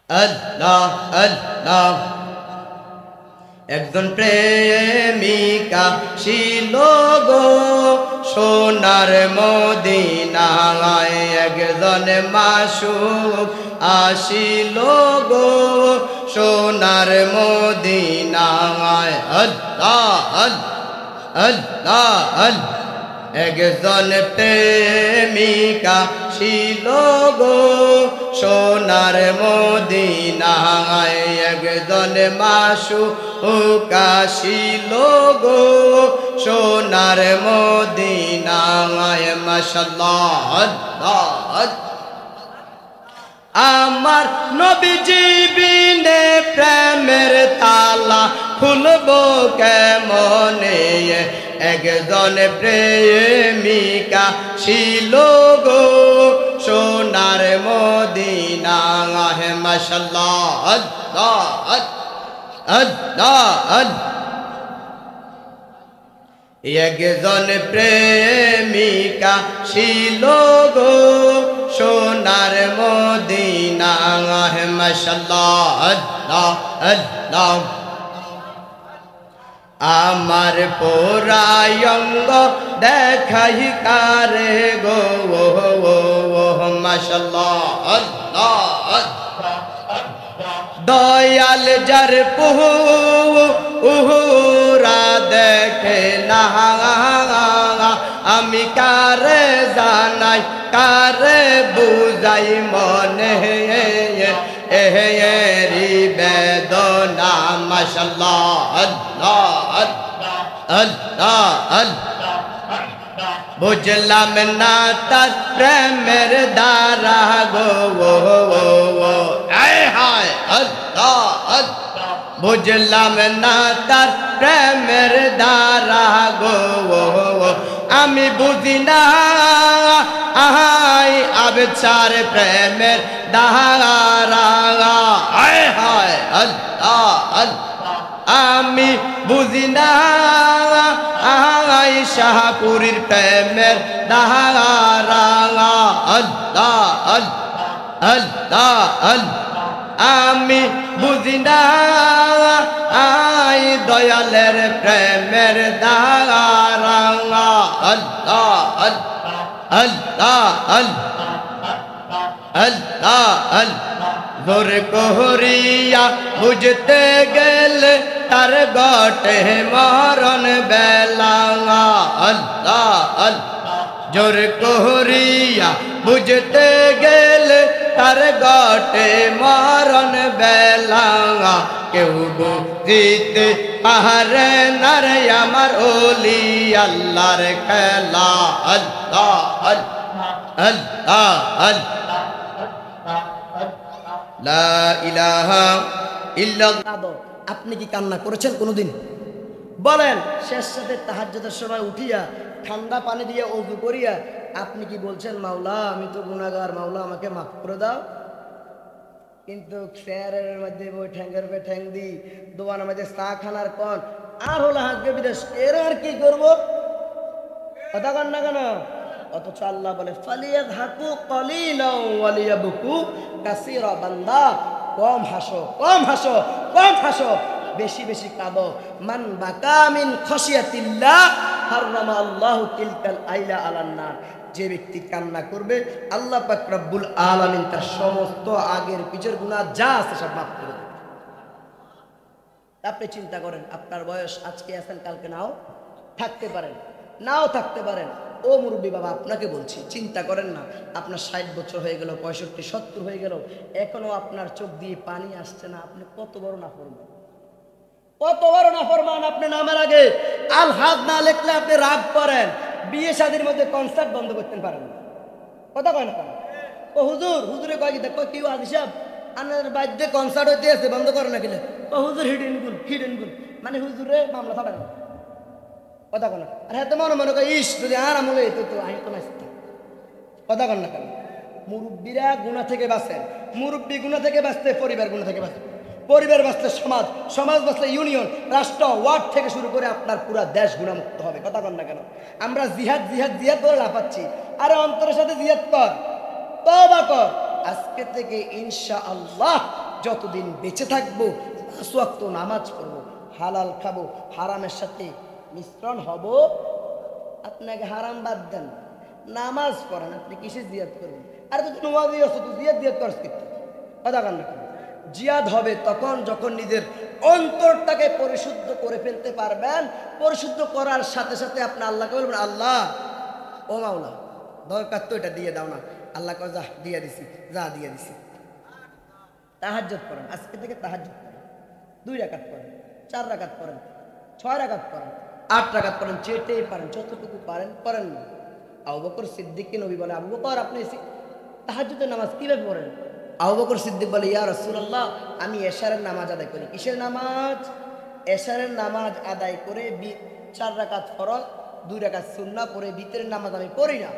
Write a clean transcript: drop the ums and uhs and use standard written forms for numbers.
আল্লাহ আল্লাহ। একজন প্রেমিকা ছিল গো সোনার মদিনায়, একজন মাসুক আসিল গো সোনার মদিনায়। আল্লাহ আল্লাহ আল্লাহ। একজন প্রেমিকা ছিল গো সোনার মদিনায়, একজন মাসুক আসিল গো সোনার মদিনায়। মাশাআল্লাহ আল্লাহ। আমার নবীজি বিনে প্রেমের তালা খুলবো কেমনে, একজন প্রেমিকা ছিল গো সোনার মদিনায়। মাশাআল্লাহ আল্লাহ আল্লাহ আল্লাহ। একজন প্রেমিকা ছিল গো সোনার মদিনায়। মাশাআল্লাহ আল্লাহ আল্লাহ। আমার পোরায়ঙ্গ দেখাই কারে গো মাশাআল্লাহ আল্লাহ। দয়াল যার পুরা দেখে না, আমি কারে জানাই কারে বুঝাই মনে এরি বেদনা। মাশাআল্লাহ আল্লাহ আল্লাহ আল্লাহ। বুঝলাম না তার প্রেমের দ্বারা গো হায় হায় আল্লাহ আল্লাহ। বুঝলাম না তার প্রেমের দ্বারা গো আমি বুঝি না আহাই আবচার প্রেমের দ্বারা। হায় হায় আল্লাহ আল্লাহ। আমি বুঝি না আহাই শাহপুরীর প্রেমের দ্বারা। আল্লাহ আল্লাহ আল্লাহ আল্লাহ। আমি বুঝি না আই দয়ালের প্রেমের দ্বারা। আল্লাহ আল্লাহ আল্লাহ আল্লাহ আল্লাহ। জোর করিয়া বুঝতে গেলে তার গটে মরণ বেলা। আল্লাহ আল্লাহ। জোর করিয়া বুঝতে গেলে তার গটে মরণ বেলা। কেউ বুঝিতে পারে না রে আমার ওলি আল্লাহর খেলা। আল্লাহ আল্লাহ আল্লাহ আল্লাহ। লা ইলাহা ইল্লাল্লাহ। আপনি কি কান্না করেছেন কোনোদিন? বলেন, শেষ সাথে তাহাজ্জুদের সময় উঠিয়া ঠান্ডা পানি দিয়ে ওযু করিয়া আপনি কি বলছেন, মাওলা আমি তো গুনাহগার, মাওলা আমাকে মাফ করে দাও? কিন্তু চেয়ারের মধ্যে বই ঠ্যাঙ্গের পে ঠ্যাং দি দোকানের মধ্যে চা খানার কন আর হলো হাঁকে বিদেশ, এর আর কি করবো? কথা কন না কেন? অথচ আল্লাহ বলে ফালিয়াযহাকু ক্বালিলাও ওয়ালিয়াবকু কাসীরা। বান্দা কম হাসো, কম হাসো, কম হাসো, বেশি বেশি কাঁদো। মান বাকা মিন খাশিয়াতিল্লাহ হাররামা আল্লাহু তিলকাল আইলা আলান নার। যে ব্যক্তি কান্না করবে আল্লাহ পাক রব্বুল আলামিন তার সমস্ত আগের পিছের গুনাহ যা আছে সব মাফ করে দেবে। আপনি চিন্তা করেন, আপনার বয়স আজকে আছেন কালকে নাও থাকতে পারেন, নাও থাকতে পারেন। ও মুরব্বী বাবা, আপনাকে বলছি, চিন্তা করেন না, আপনার 60 বছর হয়ে গেল, 65, 70 হয়ে গেল, এখনো আপনার চোখ দিয়ে পানি আসছে না। আপনি কত বড় নাফরমান, কত বড় নাফরমান। আপনি নামার আগে আল হাদ না লিখলে আপনি রাগ করেন। বিয়ে শাদীর মধ্যে কনসার্ট বন্ধ করতে পারেন না। কথা কয় না কেন? ও হুজুর, হুজুরে কয় কি দেখো কি আদি সাহেব আপনার বাড়িতে কনসার্ট হইতে আছে, বন্ধ করে না গেলে ও হুজুর হিডেন গুল, হিডেন গুল মানে হুজুরে মামলা থাকা না। কথা কন না। আর হ্যাঁ তো মনে মনে করে ইস যদি আর আমলে তো আমি তো নাচতে। কথা কন না কেন? মুরব্বীরা গুনাহ থেকে বাঁচেন। মুরব্বী গুনাহ থেকে বাঁচতে পরিবার গুনাহ থেকে বাঁচে, পরিবার বাঁচলে সমাজ, সমাজ বাঁচলে ইউনিয়ন, রাষ্ট্র, ওয়ার্ড থেকে শুরু করে আপনার পুরা দেশ গুনাহমুক্ত হবে। কথা কন না কেন? আমরা জিহাদ জিহাদ জিহাদ করে লাফাচ্ছি, আরে অন্তরের সাথে জিহাদ কর, তওবা কর। আজকে থেকে ইনশাআল্লাহ যতদিন বেঁচে থাকবো 5 ওয়াক্ত নামাজ পড়বো, হালাল খাবো, হারামের সাথে মিশ্রণ হব। আপনাকে হারাম বাদ দেন, নামাজ পড়েন, আপনি কিসে জিয়াদ করবেন? আর তো নমাজই আছে, তুই জিয়াদ করছ কিন্তু কথা কান না। জিয়াদ হবে তখন যখন নিজের অন্তরটাকে পরিশুদ্ধ করে ফেলতে পারবেন। পরিশুদ্ধ করার সাথে সাথে আপনি আল্লাহকে বলবেন, আল্লাহ ও মাওলা দরকার তো এটা দিয়ে দাও না। আল্লাহ কয় যা দিয়ে দিছি, যা দিয়ে দিছি। তাহাজ্জুদ করেন, আজকে থেকে তাহাজ্জুদ করেন, 2 রাকাত করেন, 4 রাকাত করেন, 6 রাকাত করেন, 8 রাকাত করেন, যেতেই পারেন, যতটুকু পারেন করেন না। আবু বকর সিদ্দিককে নবী বলে, আবু বকর আপনি তাহাজ্জুদের নামাজ কিভাবে পড়েন? আবু বকর সিদ্দিক বলে, ইয়া রাসূলুল্লাহ আমি এশারের নামাজ আদায় করি। কিসের নামাজ? এশারের নামাজ আদায় করে 4 রাকাত ফরজ, 2 রাকাত সুন্নাহ পড়ে ভিতরের নামাজ আমি পড়ি না।